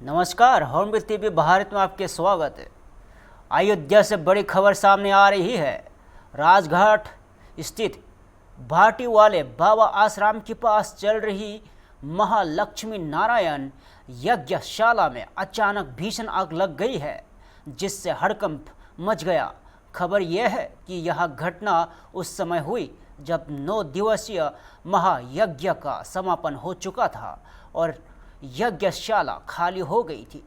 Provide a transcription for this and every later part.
नमस्कार, hornbill TV Bharat में आपके स्वागत है। अयोध्या से बड़ी खबर सामने आ रही है। राजघाट स्थित भाटी वाले बाबा आश्रम के पास चल रही महालक्ष्मी नारायण यज्ञशाला में अचानक भीषण आग लग गई है, जिससे हड़कंप मच गया। खबर यह है कि यह घटना उस समय हुई जब 9 दिवसीय महायज्ञ का समापन हो चुका था और यज्ञशाला खाली हो गई थी।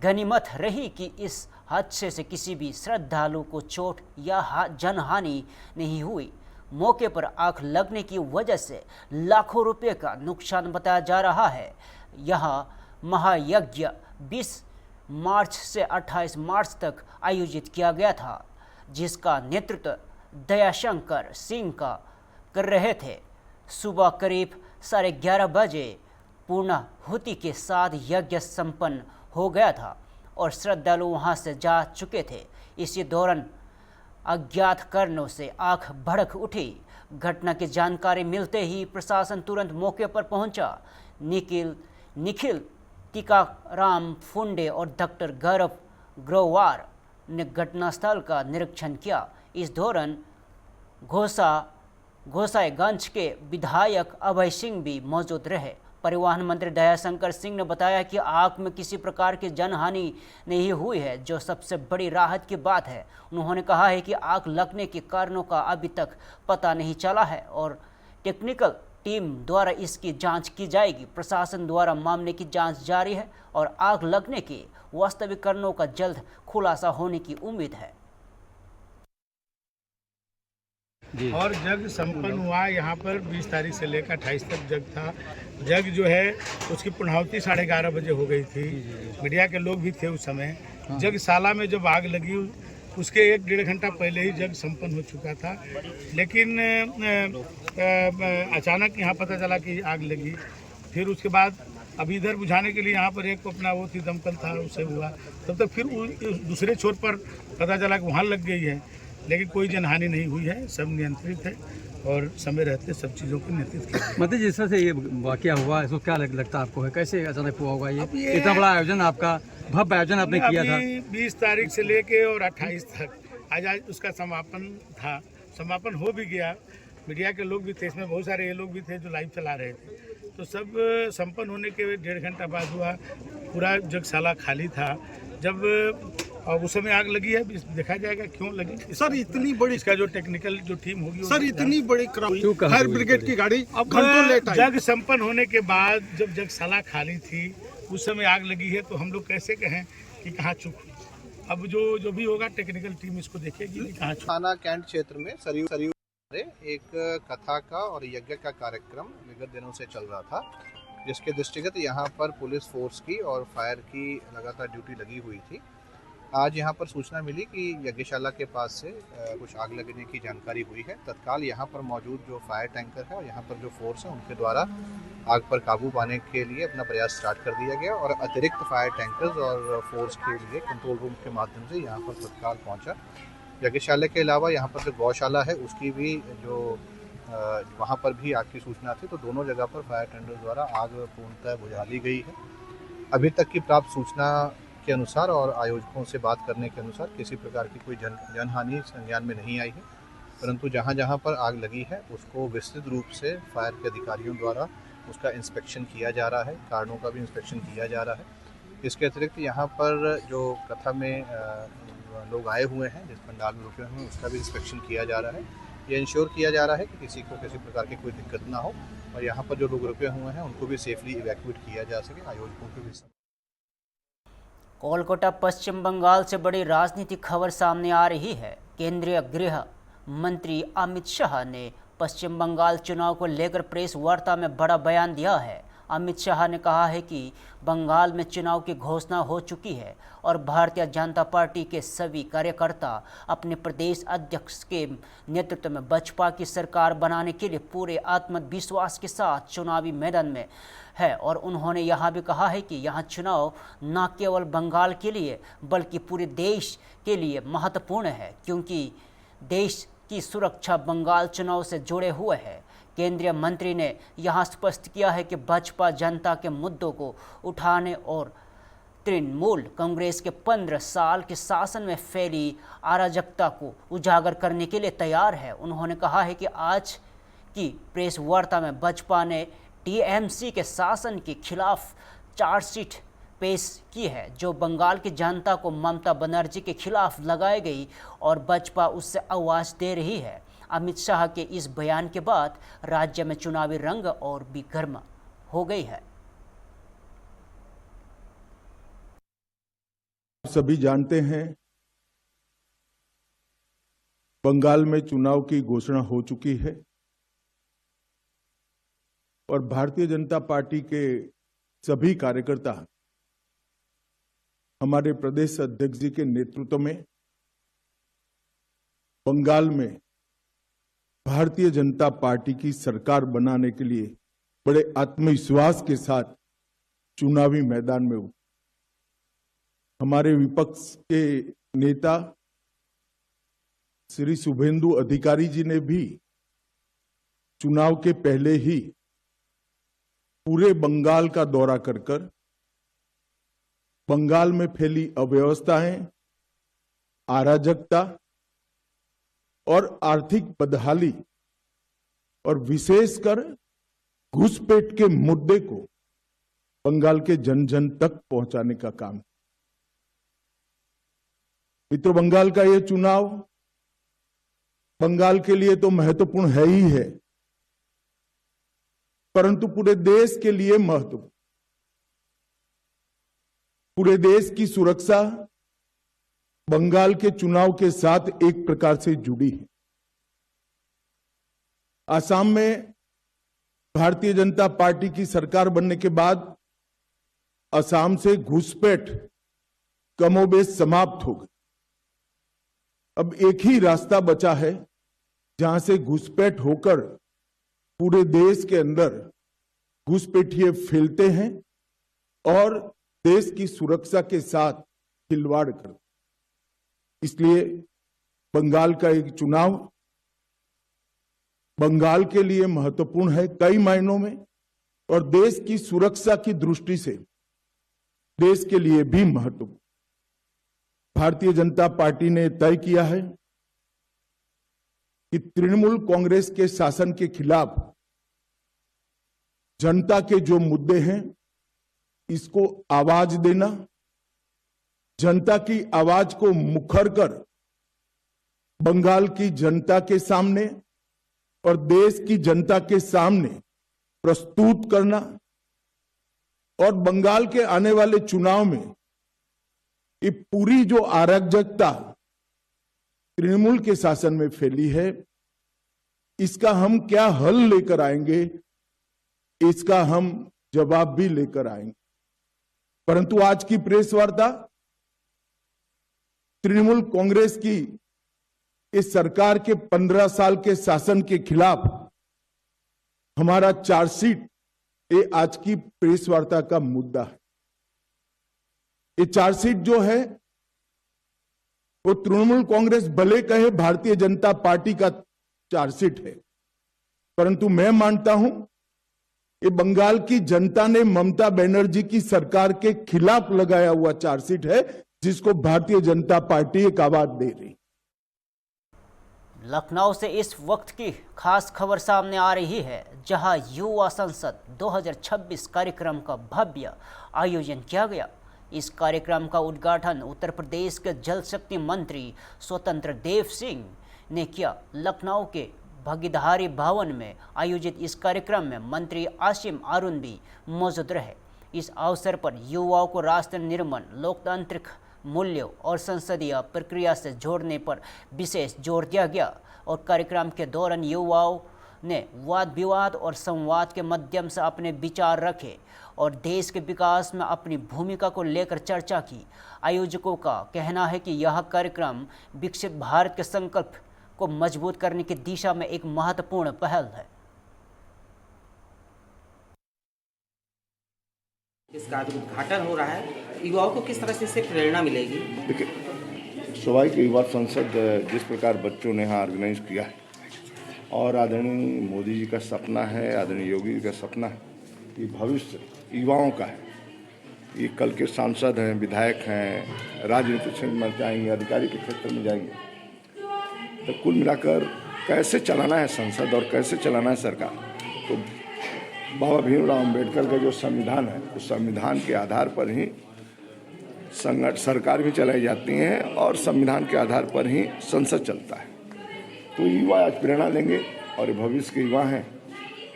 गनीमत रही कि इस हादसे से किसी भी श्रद्धालु को चोट या जनहानि नहीं हुई। मौके पर आग लगने की वजह से लाखों रुपए का नुकसान बताया जा रहा है। यहाँ महायज्ञ 20 मार्च से 28 मार्च तक आयोजित किया गया था, जिसका नेतृत्व दयाशंकर सिंह का कर रहे थे। सुबह करीब 11:30 बजे पूर्णाहुति के साथ यज्ञ संपन्न हो गया था और श्रद्धालु वहां से जा चुके थे। इसी दौरान अज्ञात कारणों से आग भड़क उठी। घटना की जानकारी मिलते ही प्रशासन तुरंत मौके पर पहुंचा। निखिल टीकाराम फुंडे और डॉक्टर गौरव ग्रोवर ने घटनास्थल का निरीक्षण किया। इस दौरान गोसाईगंज के विधायक अभय सिंह भी मौजूद रहे। परिवहन मंत्री दयाशंकर सिंह ने बताया कि आग में किसी प्रकार की जनहानि नहीं हुई है, जो सबसे बड़ी राहत की बात है। उन्होंने कहा है कि आग लगने के कारणों का अभी तक पता नहीं चला है और टेक्निकल टीम द्वारा इसकी जांच की जाएगी। प्रशासन द्वारा मामले की जांच जारी है और आग लगने के वास्तविक कारणों का जल्द खुलासा होने की उम्मीद है। और जग संपन्न हुआ। यहाँ पर 20 तारीख से लेकर 28 तक जग था। जग जो है उसकी पूर्णाहुति 11:30 बजे हो गई थी। मीडिया के लोग भी थे उस समय। जगशाला में जब आग लगी उसके 1-1.5 घंटा पहले ही जग संपन्न हो चुका था, लेकिन अचानक यहाँ पता चला कि आग लगी। फिर उसके बाद अभी इधर बुझाने के लिए यहाँ पर एक अपना वो थी दमकल था, उससे हुआ। तब तक फिर दूसरे छोर पर पता चला कि वहाँ लग गई है, लेकिन कोई जनहानि नहीं हुई है। सब नियंत्रित है और समय रहते सब चीज़ों को नियंत्रित किया। मतलब जिस तरह से ये वाकया हुआ, इसको क्या लगता है आपको है, कैसे अचानक हुआ होगा ये इतना बड़ा आयोजन, आपका भव्य आयोजन आपने किया था। 20 तारीख से लेके और 28 तक आज उसका समापन था। समापन हो भी गया। मीडिया के लोग भी थे इसमें, बहुत सारे ये लोग भी थे जो लाइव चला रहे थे। तो सब संपन्न होने के 1.5 घंटा बाद हुआ। पूरा जगशाला खाली था। जब और उस समय आग लगी है, देखा जाएगा क्यों लगी। सर इतनी बड़ी, इसका जो टेक्निकल जो टीम होगी सर इतनी बड़ी फायर ब्रिगेड की गाड़ी अब घंटों लेट आई। जग संपन्न होने के बाद जब जगशाला खाली थी उस समय आग लगी है, तो हम लोग कैसे कहें कि कहाँ चूक हुई। अब जो भी होगा टेक्निकल टीम इसको देखेगी कि कहाँ चूक। थाना कैंट क्षेत्र में सरयू एक कथा का और यज्ञ का कार्यक्रम विगत दिनों से चल रहा था, जिसके दृष्टिगत यहाँ पर पुलिस फोर्स की और फायर की लगातार ड्यूटी लगी हुई थी। आज यहाँ पर सूचना मिली कि यज्ञशाला के पास से कुछ आग लगने की जानकारी हुई है। तत्काल यहाँ पर मौजूद जो फायर टैंकर है और यहाँ पर जो फोर्स है उनके द्वारा आग पर काबू पाने के लिए अपना प्रयास स्टार्ट कर दिया गया और अतिरिक्त फायर टैंकर्स और फोर्स के लिए कंट्रोल रूम के माध्यम से यहाँ पर तत्काल पहुँचा। यज्ञशाला के अलावा यहाँ पर जो गौशाला है उसकी भी जो वहाँ पर भी आग की सूचना थी, तो दोनों जगह पर फायर टेंडर द्वारा आग पूर्णतः बुझा दी गई है। अभी तक की प्राप्त सूचना के अनुसार और आयोजकों से बात करने के अनुसार किसी प्रकार की कोई जनहानि संज्ञान में नहीं आई है, परंतु जहाँ जहाँ पर आग लगी है उसको विस्तृत रूप से फायर के अधिकारियों द्वारा उसका इंस्पेक्शन किया जा रहा है, कारणों का भी इंस्पेक्शन किया जा रहा है। इसके अतिरिक्त यहाँ पर जो कथा में लोग आए हुए हैं, जिस पंडाल में रुके हुए हैं, उसका भी इंस्पेक्शन किया जा रहा है। ये इंश्योर किया जा रहा है कि किसी को किसी प्रकार की कोई दिक्कत ना हो और यहाँ पर जो लोग रुके हुए हैं उनको भी सेफली इवैक्यूएट किया जा सके, आयोजकों को भी। कोलकाता पश्चिम बंगाल से बड़ी राजनीतिक खबर सामने आ रही है। केंद्रीय गृह मंत्री अमित शाह ने पश्चिम बंगाल चुनाव को लेकर प्रेस वार्ता में बड़ा बयान दिया है। अमित शाह ने कहा है कि बंगाल में चुनाव की घोषणा हो चुकी है और भारतीय जनता पार्टी के सभी कार्यकर्ता अपने प्रदेश अध्यक्ष के नेतृत्व में बसपा की सरकार बनाने के लिए पूरे आत्मविश्वास के साथ चुनावी मैदान में है। और उन्होंने यह भी कहा है कि यह चुनाव न केवल बंगाल के लिए बल्कि पूरे देश के लिए महत्वपूर्ण है, क्योंकि देश की सुरक्षा बंगाल चुनाव से जुड़े हुए है। केंद्रीय मंत्री ने यहां स्पष्ट किया है कि भाजपा जनता के मुद्दों को उठाने और तृणमूल कांग्रेस के 15 साल के शासन में फैली अराजकता को उजागर करने के लिए तैयार है। उन्होंने कहा है कि आज की प्रेस वार्ता में बसपा ने टीएमसी के शासन के खिलाफ चार्जशीट पेश की है, जो बंगाल की जनता को ममता बनर्जी के खिलाफ लगाई गई और बसपा उससे आवाज़ दे रही है। अमित शाह के इस बयान के बाद राज्य में चुनावी रंग और भी गर्म हो गई है। सभी जानते हैं बंगाल में चुनाव की घोषणा हो चुकी है और भारतीय जनता पार्टी के सभी कार्यकर्ता हमारे प्रदेश अध्यक्ष जी के नेतृत्व में बंगाल में भारतीय जनता पार्टी की सरकार बनाने के लिए बड़े आत्मविश्वास के साथ चुनावी मैदान में उतरे। हमारे विपक्ष के नेता श्री शुभेंदु अधिकारी जी ने भी चुनाव के पहले ही पूरे बंगाल का दौरा कर बंगाल में फैली अव्यवस्थाएं, अराजकता और आर्थिक बदहाली और विशेषकर घुसपैठ के मुद्दे को बंगाल के जन जन तक पहुंचाने का काम। मित्रों, बंगाल का यह चुनाव बंगाल के लिए तो महत्वपूर्ण है ही है, परंतु पूरे देश के लिए महत्वपूर्ण। पूरे देश की सुरक्षा बंगाल के चुनाव के साथ एक प्रकार से जुड़ी है। असम में भारतीय जनता पार्टी की सरकार बनने के बाद असम से घुसपैठ कमोबेश समाप्त हो गई। अब एक ही रास्ता बचा है जहां से घुसपैठ होकर पूरे देश के अंदर घुसपैठिए फैलते हैं और देश की सुरक्षा के साथ खिलवाड़ करते। इसलिए बंगाल का एक चुनाव बंगाल के लिए महत्वपूर्ण है कई मायनों में, और देश की सुरक्षा की दृष्टि से देश के लिए भी महत्वपूर्ण। भारतीय जनता पार्टी ने तय किया है कि तृणमूल कांग्रेस के शासन के खिलाफ जनता के जो मुद्दे हैं इसको आवाज देना, जनता की आवाज को मुखर कर बंगाल की जनता के सामने और देश की जनता के सामने प्रस्तुत करना और बंगाल के आने वाले चुनाव में ये पूरी जो अराजकता तृणमूल के शासन में फैली है इसका हम क्या हल लेकर आएंगे, इसका हम जवाब भी लेकर आएंगे। परंतु आज की प्रेस वार्ता तृणमूल कांग्रेस की इस सरकार के 15 साल के शासन के खिलाफ हमारा चार्जशीट, ये आज की प्रेस वार्ता का मुद्दा है। ये चार्जशीट जो है वो तृणमूल कांग्रेस भले कहे भारतीय जनता पार्टी का चार्जशीट है, परंतु मैं मानता हूं ये बंगाल की जनता ने ममता बनर्जी की सरकार के खिलाफ लगाया हुआ चार्जशीट है, जिसको भारतीय जनता पार्टी एक आवाज दे रही। लखनऊ से इस वक्त की खास खबर सामने आ रही है, जहां युवा संसद 2026 कार्यक्रम का भव्य आयोजन किया गया। इस कार्यक्रम का उद्घाटन उत्तर प्रदेश के जल शक्ति मंत्री स्वतंत्र देव सिंह ने किया। लखनऊ के भागीदारी भवन में आयोजित इस कार्यक्रम में मंत्री आसिम अरुण भी मौजूद रहे। इस अवसर पर युवाओं को राष्ट्र निर्माण, लोकतांत्रिक मूल्यों और संसदीय प्रक्रिया से जोड़ने पर विशेष जोर दिया गया और कार्यक्रम के दौरान युवाओं ने वाद विवाद और संवाद के माध्यम से अपने विचार रखे और देश के विकास में अपनी भूमिका को लेकर चर्चा की। आयोजकों का कहना है कि यह कार्यक्रम विकसित भारत के संकल्प को मजबूत करने की दिशा में एक महत्वपूर्ण पहल है। इसका जो उद्घाटन हो रहा है, युवाओं को किस तरह से इससे प्रेरणा मिलेगी? देखिए, स्वाभाविक युवा संसद जिस प्रकार बच्चों ने यहाँ ऑर्गेनाइज किया है और आदरणीय मोदी जी का सपना है, आदरणीय योगी जी का सपना है कि भविष्य युवाओं का है, ये कल के सांसद हैं, विधायक हैं, राजनीतिक क्षेत्र में जाएंगे, अधिकारी के क्षेत्र में जाएंगे, तो कुल मिलाकर कैसे चलाना है संसद और कैसे चलाना है सरकार। तो बाबा भीमराव अम्बेडकर का जो संविधान है, उस संविधान के आधार पर ही सरकार भी चलाई जाती है और संविधान के आधार पर ही संसद चलता है। तो युवा आज प्रेरणा लेंगे और ये भविष्य के युवा हैं,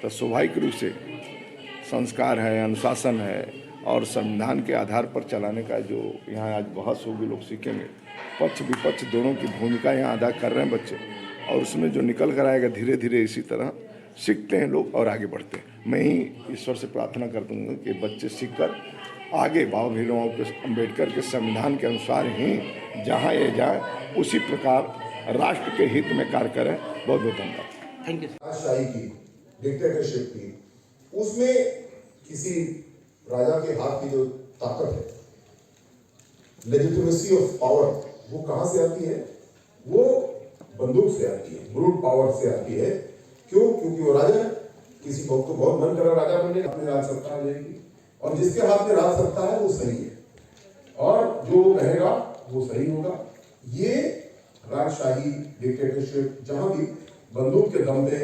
तो स्वाभाविक रूप से संस्कार है, अनुशासन है और संविधान के आधार पर चलाने का जो यहाँ आज बहस होगी, लोग सीखेंगे। पक्ष विपक्ष दोनों की भूमिका यहाँ अदा कर रहे हैं बच्चे, और उसमें जो निकल कर आएगा धीरे धीरे इसी तरह सीखते हैं लोग और आगे बढ़ते हैं। मैं ही ईश्वर से प्रार्थना कर दूँगा कि बच्चे सीखकर आगे बाबा भीमराव अम्बेडकर के संविधान के अनुसार ही जहाँ ये जाए उसी प्रकार राष्ट्र के हित में कार्य करें। बहुत बहुत धन्यवाद। Thank you. शाही की डिक्टेटरशिप की, उसमें किसी राजा के हाथ की जो ताकत है, लेजिटिमेसी ऑफ पावर, वो कहां से आती है? वो बंदूक से आती है, ब्रूट पावर से आती है। क्यों? क्योंकि वो राजा है, किसी को बहुत मन कर रहा राजा बनने का, अपने राज सत्ता आ जाएगी, और जिसके हाथ में राज सत्ता है वो सही है, और जो कहेगा वो सही होगा। ये राजशाही डिक्टेटरशिप, जहां भी बंदूक के दम पे,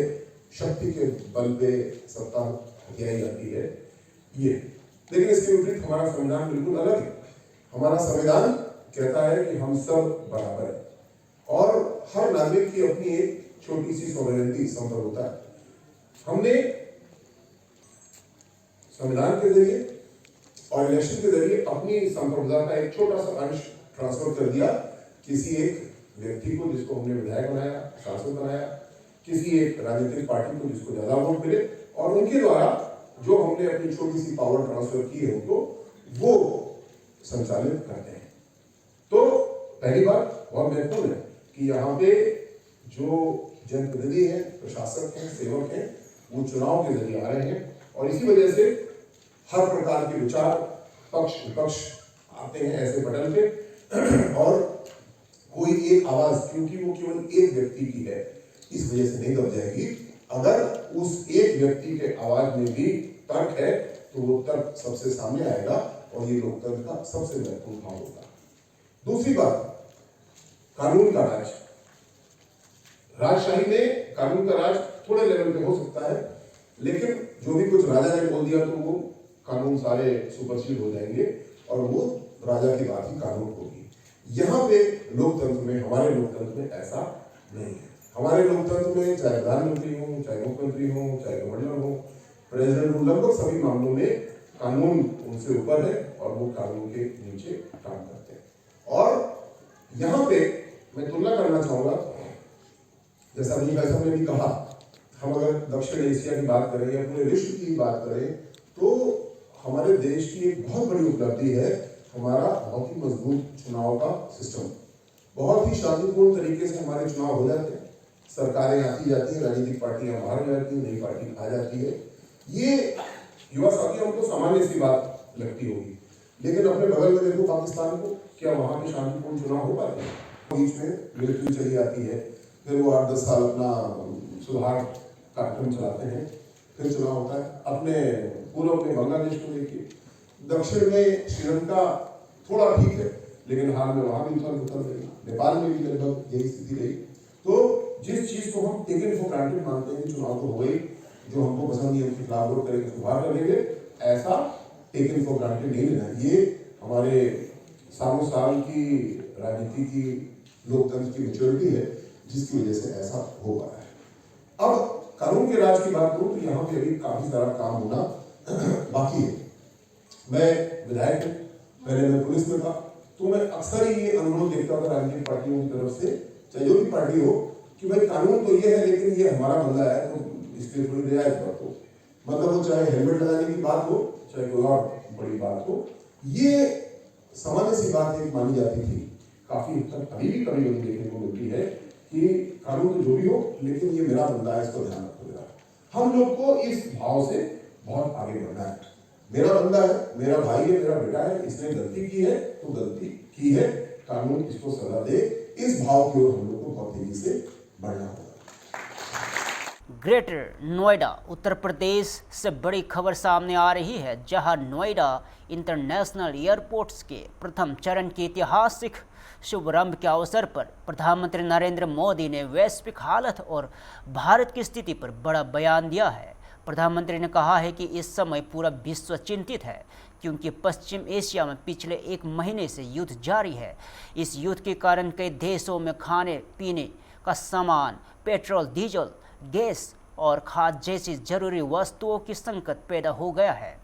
शक्ति के बल पे सत्ता हथियाई जाती है, ये। लेकिन इसके विपरीत हमारा संविधान बिल्कुल अलग है। हमारा संविधान कहता है कि हम सब बराबर हैं और हर नागरिक की अपनी एक छोटी सी सॉवरेनिटी, संप्रभुता है। हमने संविधान के जरिए और इलेक्शन के जरिए अपनी संप्रभुता का एक छोटा सा अंश ट्रांसफर कर दिया किसी एक व्यक्ति को, जिसको हमने विधायक बनाया, सांसद बनाया, किसी एक राजनीतिक पार्टी को जिसको ज्यादा वोट मिले, और उनके द्वारा जो हमने अपनी छोटी सी पावर ट्रांसफर की है उनको, वो संचालित करते हैं। तो पहली बात बहुत महत्वपूर्ण है कि यहाँ पे जो जनप्रतिनिधि हैं, प्रशासक हैं, सेवक हैं, वो चुनाव के जरिए आ रहे हैं, और इसी वजह से हर प्रकार के विचार, पक्ष विपक्ष आते हैं ऐसे पटल पे, और कोई एक आवाज, क्योंकि वो केवल एक व्यक्ति की है, इस वजह से नहीं दब जाएगी। अगर उस एक व्यक्ति के आवाज में भी तर्क है तो वो तर्क सबसे सामने आएगा, और ये लोकतंत्र का सबसे महत्वपूर्ण भाव होगा। दूसरी बात, कानून का राज। राजशाही में कानून का राज थोड़े लेवल पे हो सकता है, लेकिन जो भी कुछ राजा ने बोल दिया तो वो कानून सारे सुपरसीड हो जाएंगे, और वो राजा की बात ही कानून होगी। यहाँ पे लोकतंत्र में, हमारे लोकतंत्र में ऐसा नहीं है। हमारे लोकतंत्र में चाहे प्रधानमंत्री हो, चाहे मुख्यमंत्री हो, चाहे गवर्नर हो, प्रेसिडेंट हो, लगभग सभी मामलों में कानून उनसे ऊपर है और वो कानून के नीचे काम करते हैं। और यहाँ पे मैं तुलना करना चाहूंगा, जैसा अभी भाई साहब ने भी कहा, हम अगर दक्षिण एशिया की बात करें या पूरे विश्व की बात करें, तो हमारे देश की एक बहुत बड़ी उपलब्धि है हमारा बहुत ही मजबूत चुनाव का सिस्टम। बहुत ही शांतिपूर्ण तरीके से हमारे चुनाव हो जाते हैं, सरकारें आती जाती हैं, राजनीतिक पार्टियां बाहर जाती हैं, नई पार्टी आ जाती है। ये युवा साथियों को सामान्य सी बात लगती होगी, लेकिन अपने बगल में देखो पाकिस्तान को, क्या वहां पे शांतिपूर्ण चुनाव हो पाते हैं? बीच में मिलिट्री चली आती है, फिर वो 8-10 साल अपना सुधार कार्यक्रम चलाते हैं, फिर चुनाव होता है। अपने पूर्व में बांग्लादेश को देखिए, दक्षिण में श्रीलंका थोड़ा ठीक है, लेकिन हाल में वहां भी उथल रही, नेपाल में भी लगभग यही स्थिति रही। तो जिस चीज को हम टेकन फॉर ग्रांटेड मानते हैं, चुनाव तो हो गई, जो हमको पसंद नहीं है उसके खिलाफ वोट करेंगे, सुधार कर लेंगे, ऐसा टेकन फॉर ग्रांटेड नहीं लेना। ये हमारे सालों साल की राजनीति की, लोकतंत्र की मैच्योरिटी है, जिसकी वजह से ऐसा हो पा रहा है। अब कानून के राज की बात करूं तो यहाँ पे अभी काफी सारा काम होना बाकी है। मैं विधायक हूं, पहले मैं पुलिस में था, तो मैं अक्सर ही ये अनुरोध देखता था राजनीतिक पार्टियों की तरफ से, चाहे जो भी पार्टी हो, कि भाई कानून तो ये है, लेकिन ये हमारा बंदा है, तो इसलिए थोड़ी रियायत बरतो। मतलब वो चाहे हेलमेट लगाने की बात हो, चाहे कोई और बड़ी बात हो, ये सामान्य सी बात एक मानी जाती थी। काफी हद तक अभी भी कभी कभी देखने को मिलती है कि कानून तो जो भी हो, लेकिन ये मेरा बंदा है, इसको ध्यान रखो जरा। हम लोग को इस भाव से बहुत आगे बढ़ना है। मेरा बंदा है, मेरा भाई है, मेरा बेटा है, इसने गलती की है तो गलती की है, कानून इसको सजा दे, इस भाव की ओर हम लोग को बहुत तेजी से बढ़ना होगा। ग्रेटर नोएडा उत्तर प्रदेश से बड़ी खबर सामने आ रही है, जहां नोएडा इंटरनेशनल एयरपोर्ट्स के प्रथम चरण के ऐतिहासिक शुभारंभ के अवसर पर प्रधानमंत्री नरेंद्र मोदी ने वैश्विक हालत और भारत की स्थिति पर बड़ा बयान दिया है। प्रधानमंत्री ने कहा है कि इस समय पूरा विश्व चिंतित है, क्योंकि पश्चिम एशिया में पिछले 1 महीने से युद्ध जारी है। इस युद्ध के कारण कई देशों में खाने पीने का सामान, पेट्रोल, डीजल, गैस और खाद जैसी जरूरी वस्तुओं की संकट पैदा हो गया है।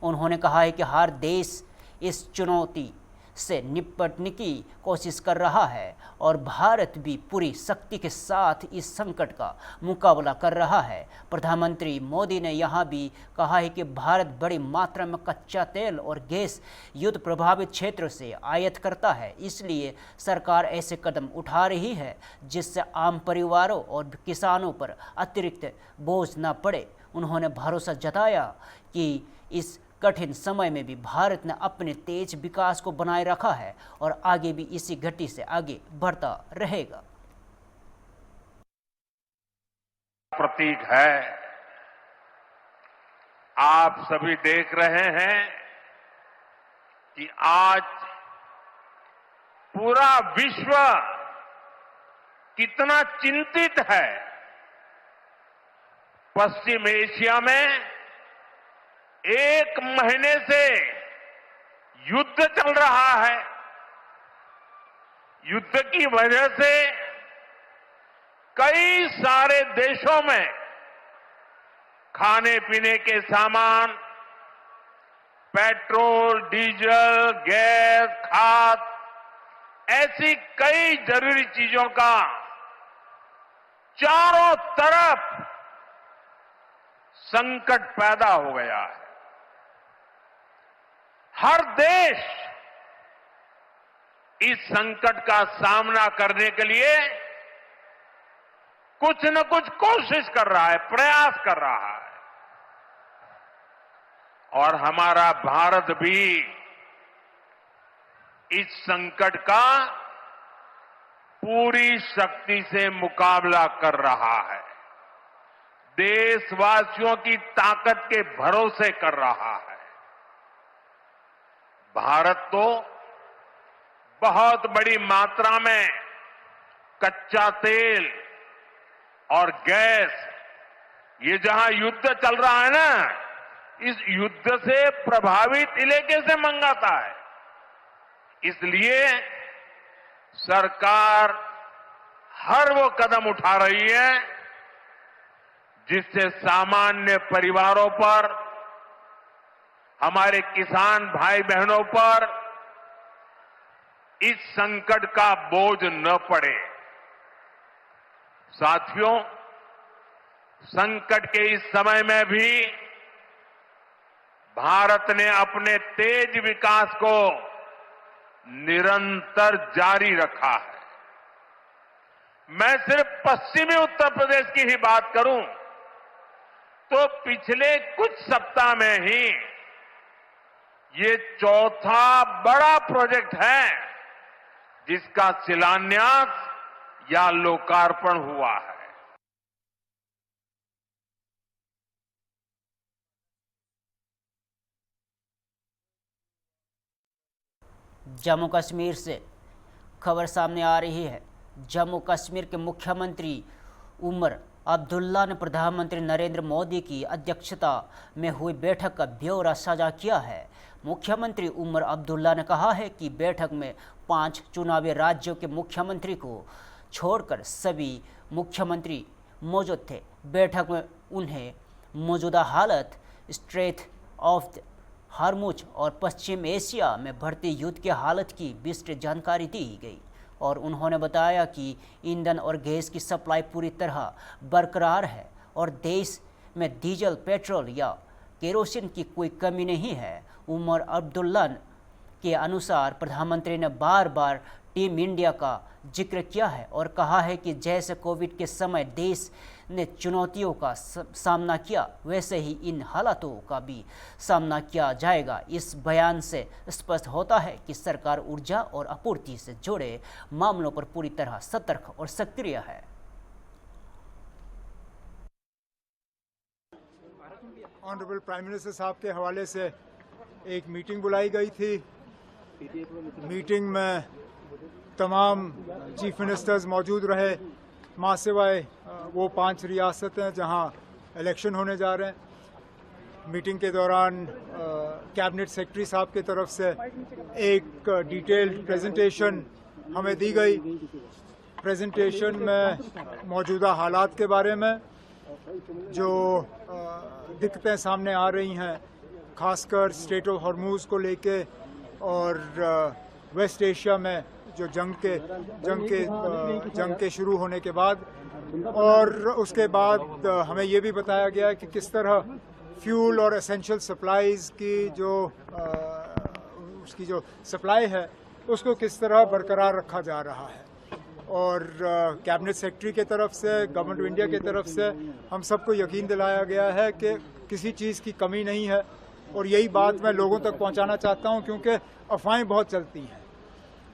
उन्होंने कहा है कि हर देश इस चुनौती से निपटने की कोशिश कर रहा है और भारत भी पूरी शक्ति के साथ इस संकट का मुकाबला कर रहा है। प्रधानमंत्री मोदी ने यहाँ भी कहा है कि भारत बड़ी मात्रा में कच्चा तेल और गैस युद्ध प्रभावित क्षेत्रों से आयात करता है, इसलिए सरकार ऐसे कदम उठा रही है जिससे आम परिवारों और किसानों पर अतिरिक्त बोझ न पड़े। उन्होंने भरोसा जताया कि इस कठिन समय में भी भारत ने अपने तेज विकास को बनाए रखा है और आगे भी इसी गति से आगे बढ़ता रहेगा। प्रतीक है, आप सभी देख रहे हैं कि आज पूरा विश्व कितना चिंतित है। पश्चिम एशिया में 1 महीने से युद्ध चल रहा है। युद्ध की वजह से कई सारे देशों में खाने पीने के सामान, पेट्रोल, डीजल, गैस, खाद, ऐसी कई जरूरी चीजों का चारों तरफ संकट पैदा हो गया है। हर देश इस संकट का सामना करने के लिए कुछ न कुछ कोशिश कर रहा है, प्रयास कर रहा है, और हमारा भारत भी इस संकट का पूरी शक्ति से मुकाबला कर रहा है। देशवासियों की ताकत के भरोसे कर रहा है। भारत तो बहुत बड़ी मात्रा में कच्चा तेल और गैस, ये जहां युद्ध चल रहा है ना, इस युद्ध से प्रभावित इलाके से मंगाता है। इसलिए सरकार हर वो कदम उठा रही है जिससे सामान्य परिवारों पर, हमारे किसान भाई बहनों पर इस संकट का बोझ न पड़े। साथियों, संकट के इस समय में भी भारत ने अपने तेज विकास को निरंतर जारी रखा है। मैं सिर्फ पश्चिमी उत्तर प्रदेश की ही बात करूं तो पिछले कुछ सप्ताह में ही ये चौथा बड़ा प्रोजेक्ट है जिसका शिलान्यास या लोकार्पण हुआ है। जम्मू कश्मीर से खबर सामने आ रही है। जम्मू कश्मीर के मुख्यमंत्री उमर अब्दुल्ला ने प्रधानमंत्री नरेंद्र मोदी की अध्यक्षता में हुई बैठक का ब्यौरा साझा किया है। मुख्यमंत्री उमर अब्दुल्ला ने कहा है कि बैठक में 5 चुनावी राज्यों के मुख्यमंत्री को छोड़कर सभी मुख्यमंत्री मौजूद थे। बैठक में उन्हें मौजूदा हालत, स्ट्रेट ऑफ हार्मुज और पश्चिम एशिया में बढ़ती युद्ध की हालत की विस्तृत जानकारी दी गई और उन्होंने बताया कि ईंधन और गैस की सप्लाई पूरी तरह बरकरार है और देश में डीजल, पेट्रोल या केरोसिन की कोई कमी नहीं है। उमर अब्दुल्ला के अनुसार प्रधानमंत्री ने बार बार टीम इंडिया का जिक्र किया है और कहा है कि जैसे कोविड के समय देश ने चुनौतियों का सामना किया, वैसे ही इन हालातों का भी सामना किया जाएगा। इस बयान से स्पष्ट होता है कि सरकार ऊर्जा और आपूर्ति से जुड़े मामलों पर पूरी तरह सतर्क और सक्रिय है। ऑनरेबल प्राइम मिनिस्टर साहब के हवाले से एक मीटिंग बुलाई गई थी। मीटिंग में तमाम चीफ मिनिस्टर्स मौजूद रहे, मां सिवाय वो 5 रियासतें जहां इलेक्शन होने जा रहे हैं। मीटिंग के दौरान कैबिनेट सेक्रेटरी साहब की तरफ से एक डिटेल्ड प्रेजेंटेशन हमें दी गई। प्रेजेंटेशन में मौजूदा हालात के बारे में जो दिक्कतें सामने आ रही हैं, खासकर स्ट्रेट ऑफ हॉर्मूज को लेके और वेस्ट एशिया में जो जंग के शुरू होने के बाद, और उसके बाद हमें ये भी बताया गया कि किस तरह फ्यूल और एसेंशियल सप्लाईज की उसकी जो सप्लाई है उसको किस तरह बरकरार रखा जा रहा है। और कैबिनेट सेक्रेटरी की तरफ से, गवर्नमेंट ऑफ इंडिया की तरफ से हम सबको यकीन दिलाया गया है कि किसी चीज़ की कमी नहीं है। और यही बात मैं लोगों तक पहुंचाना चाहता हूं, क्योंकि अफवाहें बहुत चलती हैं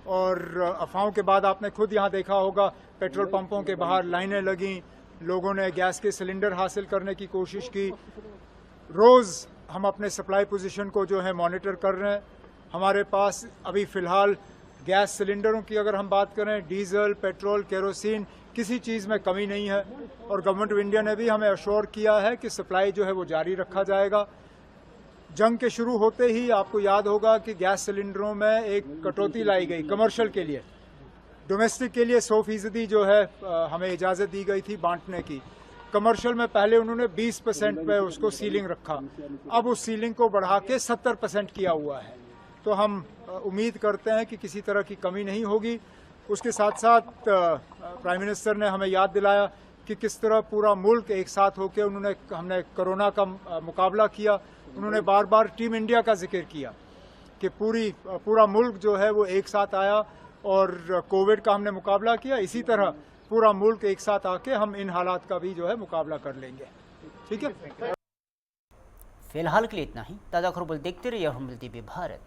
और अफवाहों के बाद आपने खुद यहां देखा होगा पेट्रोल पंपों के बाहर लाइनें लगीं, लोगों ने गैस के सिलेंडर हासिल करने की कोशिश की। रोज़ हम अपने सप्लाई पोजीशन को जो है मॉनिटर कर रहे हैं। हमारे पास अभी फ़िलहाल गैस सिलेंडरों की अगर हम बात करें, डीजल, पेट्रोल, केरोसिन, किसी चीज़ में कमी नहीं है। और गवर्नमेंट ऑफ इंडिया ने भी हमें अश्योर किया है कि सप्लाई जो है वो जारी रखा जाएगा। जंग के शुरू होते ही आपको याद होगा कि गैस सिलेंडरों में एक कटौती लाई गई कमर्शियल के लिए। डोमेस्टिक के लिए 100% जो है हमें इजाज़त दी गई थी बांटने की। कमर्शियल में पहले उन्होंने 20% पे उसको सीलिंग रखा, अब उस सीलिंग को बढ़ा के 70% किया हुआ है। तो हम उम्मीद करते हैं कि किसी तरह की कमी नहीं होगी। उसके साथ साथ प्राइम मिनिस्टर ने हमें याद दिलाया कि किस तरह पूरा मुल्क एक साथ होकर हमने कोरोना का मुकाबला किया। उन्होंने बार बार टीम इंडिया का जिक्र किया कि पूरा मुल्क जो है वो एक साथ आया और कोविड का हमने मुकाबला किया। इसी तरह पूरा मुल्क एक साथ आके हम इन हालात का भी जो है मुकाबला कर लेंगे। ठीक है, फिलहाल के लिए इतना ही। ताज़ा खबरों देखते रहिए हम टीवी भारत।